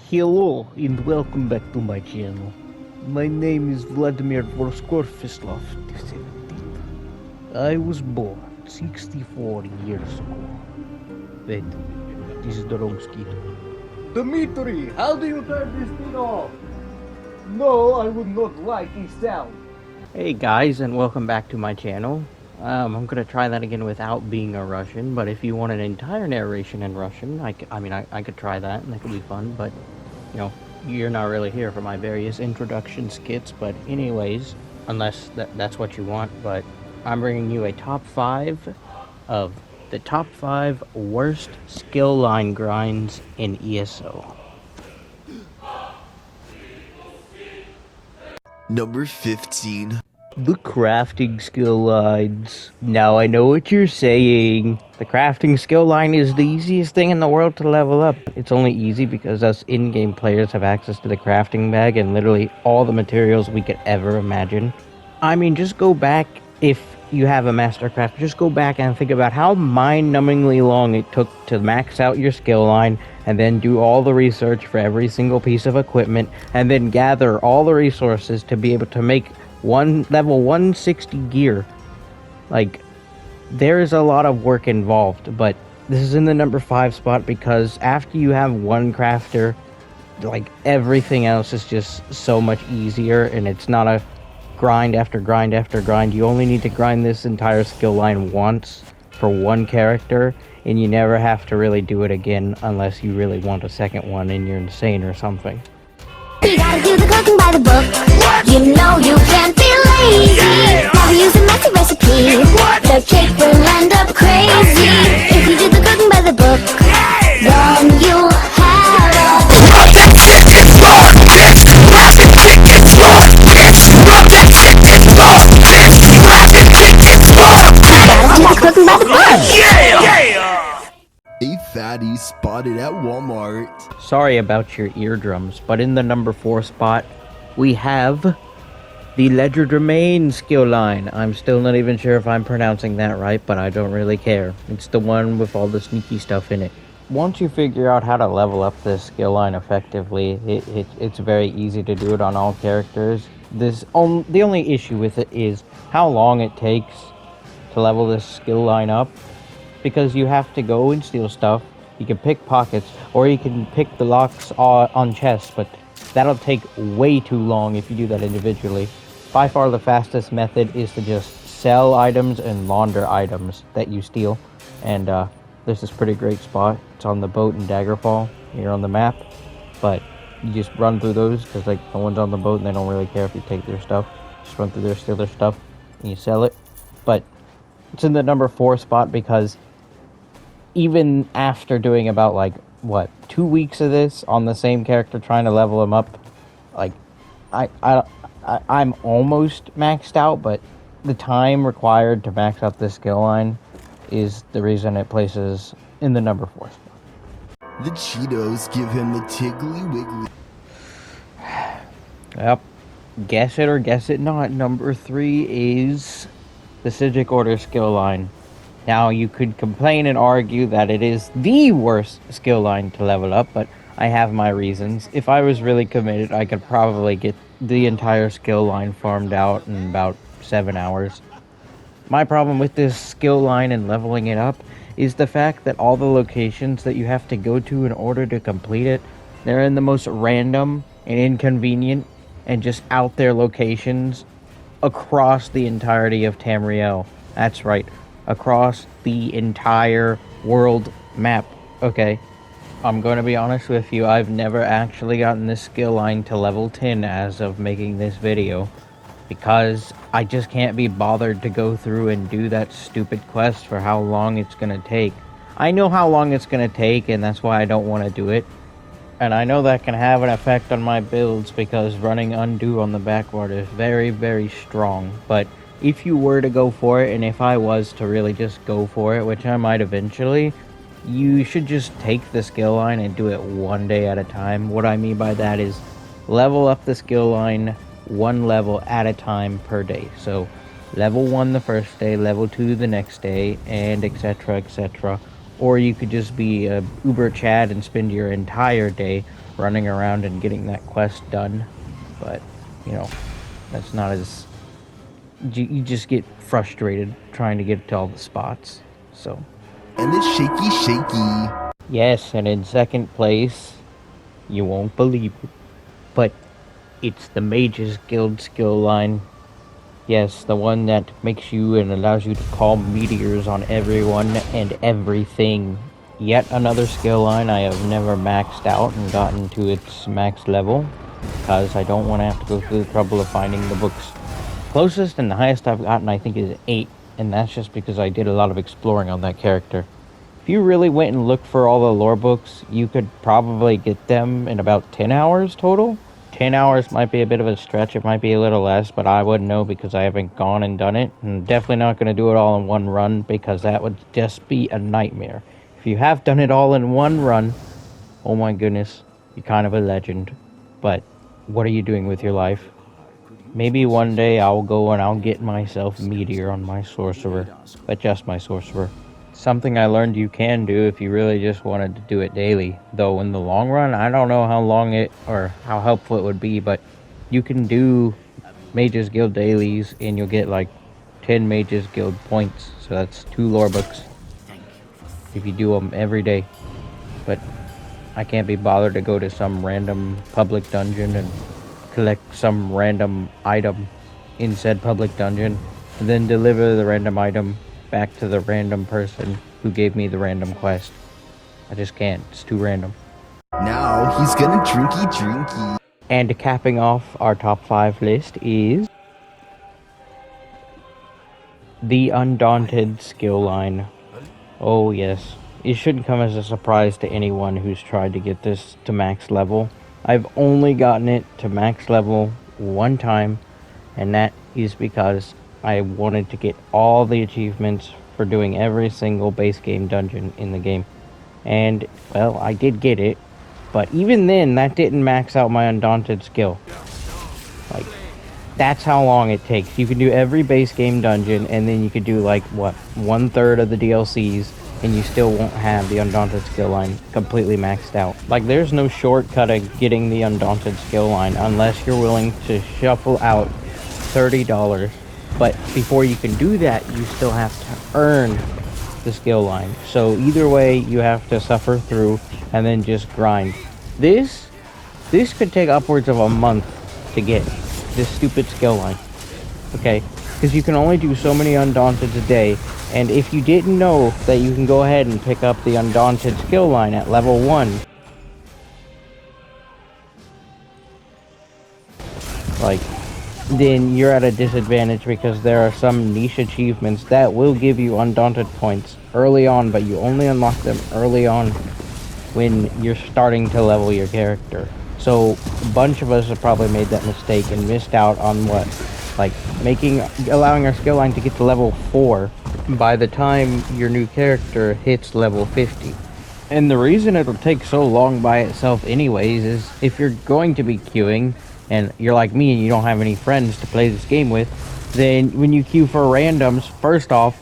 Hello and welcome back to my channel. My name is Vladimir Vorskorfislov the I was born 64 years ago. Wait, this is the wrong skit. Dmitri, how do you turn this thing off? No, I would not like a sound. Hey guys, and welcome back to my channel. I'm gonna try that again without being a Russian, but if you want an entire narration in Russian, I could try that, and that could be fun, but, you know, you're not really here for my various introduction skits, but anyways, unless that's what you want, but I'm bringing you a top 5 of the top 5 worst skill line grinds in ESO. Number 15. The crafting skill lines. Now I know what you're saying. The crafting skill line is the easiest thing in the world to level up. It's only easy because us in-game players have access to the crafting bag and literally all the materials we could ever imagine. I mean, just go back, if you have a mastercraft, just go back and think about how mind-numbingly long it took to max out your skill line and then do all the research for every single piece of equipment and then gather all the resources to be able to make level 160 gear. Like, there is a lot of work involved, but this is in the number 5 spot because after you have one crafter, like, everything else is just so much easier, and it's not a grind after grind after grind. You only need to grind this entire skill line once for one character, and you never have to really do it again unless you really want a second one and you're insane or something. You gotta do the cooking by the book. You know you can't be lazy. Never use a messy recipe. The cake will end up crazy. If you do the cooking by the book, then you A fatty spotted at Walmart. Sorry about your eardrums, but in the number 4 spot, we have the Legerdemain skill line. I'm still not even sure if I'm pronouncing that right, but I don't really care. It's the one with all the sneaky stuff in it. Once you figure out how to level up this skill line effectively, it's very easy to do it on all characters. The only issue with it is how long it takes to level this skill line up, because you have to go and steal stuff. You can pick pockets, or you can pick the locks on chests, but that'll take way too long if you do that individually. By far the fastest method is to just sell items and launder items that you steal, and there's this pretty great spot. It's on the boat in Daggerfall here on the map, but you just run through those because, like, no one's on the boat and they don't really care if you take their stuff. Just run through there, steal their stuff, and you sell it. But it's in the number 4 spot because even after doing about, like, 2 weeks of this on the same character, trying to level him up, like, I'm almost maxed out, but the time required to max out this skill line is the reason it places in the number 4 spot. The Cheetos give him the tiggly wiggly. Yep. Guess it or guess it not. Number 3 is the Psijic Order skill line. Now, you could complain and argue that it is the worst skill line to level up, but I have my reasons. If I was really committed, I could probably get the entire skill line farmed out in about 7 hours. My problem with this skill line and leveling it up is the fact that all the locations that you have to go to in order to complete it, they're in the most random and inconvenient and just out there locations across the entirety of Tamriel. That's right. Across the entire world map. Okay, I'm going to be honest with you, I've never actually gotten this skill line to level 10 as of making this video, because I just can't be bothered to go through and do that stupid quest for how long it's going to take. I know how long it's going to take, and that's why I don't want to do it. And I know that can have an effect on my builds because running undo on the backward is very, very strong, but if you were to go for it, and if I was to really just go for it, which I might eventually, you should just take the skill line and do it one day at a time. What I mean by that is level up the skill line one level at a time per day. So level 1 the first day, level 2 the next day, and etc, etc, Or you could just be a Uber Chad and spend your entire day running around and getting that quest done. But, you know, that's not as... You just get frustrated trying to get to all the spots. So... And it's shaky. Yes, and in second place, you won't believe it, but it's the Mage's Guild skill line. Yes, the one that makes you and allows you to call meteors on everyone and everything. Yet another skill line I have never maxed out and gotten to its max level, because I don't want to have to go through the trouble of finding the books. Closest and the highest I've gotten I think is 8, and that's just because I did a lot of exploring on that character. If you really went and looked for all the lore books, you could probably get them in about 10 hours total. 10 hours might be a bit of a stretch, it might be a little less, but I wouldn't know because I haven't gone and done it. And definitely not going to do it all in one run because that would just be a nightmare. If you have done it all in one run, oh my goodness, you're kind of a legend. But what are you doing with your life? Maybe one day I'll go and I'll get myself Meteor on my sorcerer, but just my sorcerer. Something I learned you can do if you really just wanted to do it daily. Though in the long run, I don't know how long it or how helpful it would be, but you can do Mages Guild dailies and you'll get like 10 Mages Guild points. So that's 2 lore books if you do them every day. But I can't be bothered to go to some random public dungeon and collect some random item in said public dungeon and then deliver the random item back to the random person who gave me the random quest. I just can't. It's too random. Now he's gonna drinky. And capping off our top 5 list is the Undaunted skill line. Oh yes. It shouldn't come as a surprise to anyone who's tried to get this to max level. I've only gotten it to max level one time, and that is because I wanted to get all the achievements for doing every single base game dungeon in the game. And, well, I did get it, but even then, that didn't max out my Undaunted skill. Like, that's how long it takes. You can do every base game dungeon, and then you could do, like, what, 1/3 of the DLCs, and you still won't have the Undaunted skill line completely maxed out. Like, there's no shortcut of getting the Undaunted skill line unless you're willing to shuffle out $30. But before you can do that, you still have to earn the skill line. So either way, you have to suffer through and then just grind. This could take upwards of a month to get this stupid skill line. Okay? Because you can only do so many Undaunteds a day. And if you didn't know that you can go ahead and pick up the Undaunted skill line at level 1, like, then you're at a disadvantage because there are some niche achievements that will give you Undaunted points early on, but you only unlock them early on when you're starting to level your character. So a bunch of us have probably made that mistake and missed out on what? Like allowing our skill line to get to level 4 by the time your new character hits level 50. And the reason it'll take so long by itself anyways is if you're going to be queuing and you're like me and you don't have any friends to play this game with, then when you queue for randoms, first off,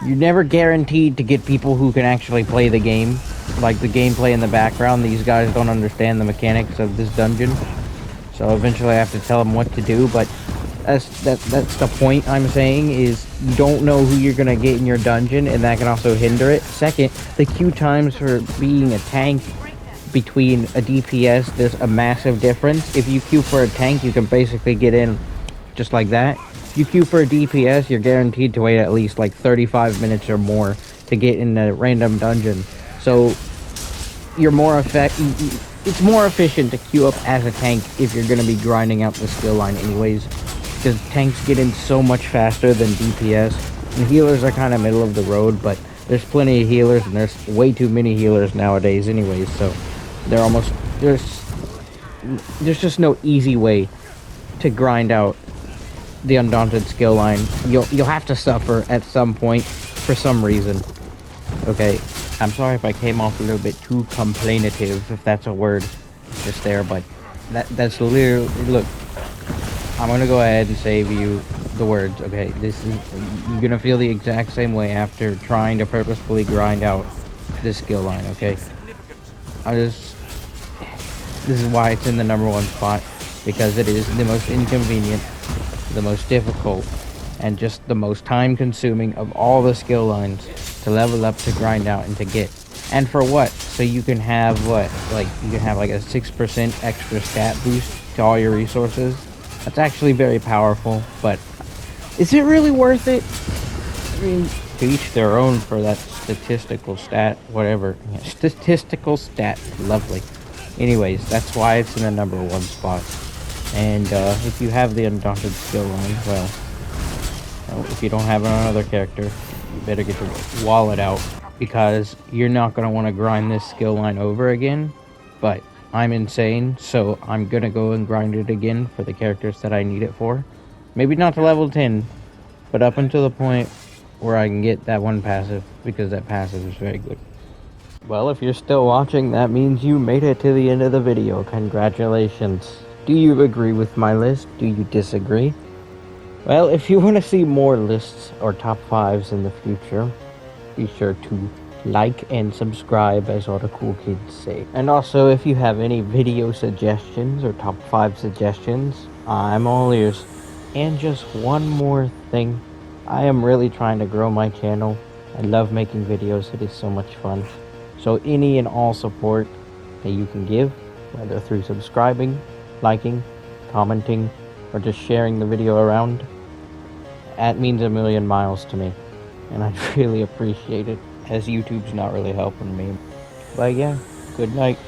you're never guaranteed to get people who can actually play the game. Like the gameplay in the background, these guys don't understand the mechanics of this dungeon. So eventually I have to tell them what to do, but that's the point I'm saying, is you don't know who you're gonna get in your dungeon, and that can also hinder it. Second, the queue times for being a tank between a DPS, there's a massive difference. If you queue for a tank, you can basically get in just like that. If you queue for a DPS, you're guaranteed to wait at least like 35 minutes or more to get in a random dungeon. So you're it's more efficient to queue up as a tank if you're going to be grinding out the skill line anyways, because tanks get in so much faster than DPS, and healers are kind of middle of the road, but there's plenty of healers, and there's way too many healers nowadays anyways, so there's just no easy way to grind out the Undaunted skill line. You'll have to suffer at some point for some reason. Okay, I'm sorry if I came off a little bit too complainative, if that's a word just there, but that's literally, look, I'm gonna go ahead and save you the words, okay? You're gonna feel the exact same way after trying to purposefully grind out this skill line, okay? This is why it's in the #1 spot, because it is the most inconvenient, the most difficult, and just the most time consuming of all the skill lines to level up, to grind out, and to get. And for what? So you can have what? Like, you can have like a 6% extra stat boost to all your resources. That's actually very powerful, but is it really worth it? I mean, to each their own for that statistical stat, whatever. Yeah, statistical stat, lovely. Anyways, that's why it's in the #1 spot. And if you have the Undaunted skill line, well, if you don't have another character, you better get your wallet out, because you're not going to want to grind this skill line over again. But I'm insane, so I'm going to go and grind it again for the characters that I need it for. Maybe not to level 10, but up until the point where I can get that one passive, because that passive is very good. Well, if you're still watching, that means you made it to the end of the video. Congratulations. Do you agree with my list? Do you disagree? Well, if you want to see more lists or top 5s in the future, be sure to like and subscribe, as all the cool kids say. And also, if you have any video suggestions or top 5 suggestions, I'm all ears. And just one more thing, I am really trying to grow my channel. I love making videos, it is so much fun. So any and all support that you can give, whether through subscribing, liking, commenting, or just sharing the video around, that means a million miles to me. And I'd really appreciate it, as YouTube's not really helping me. But yeah, good night.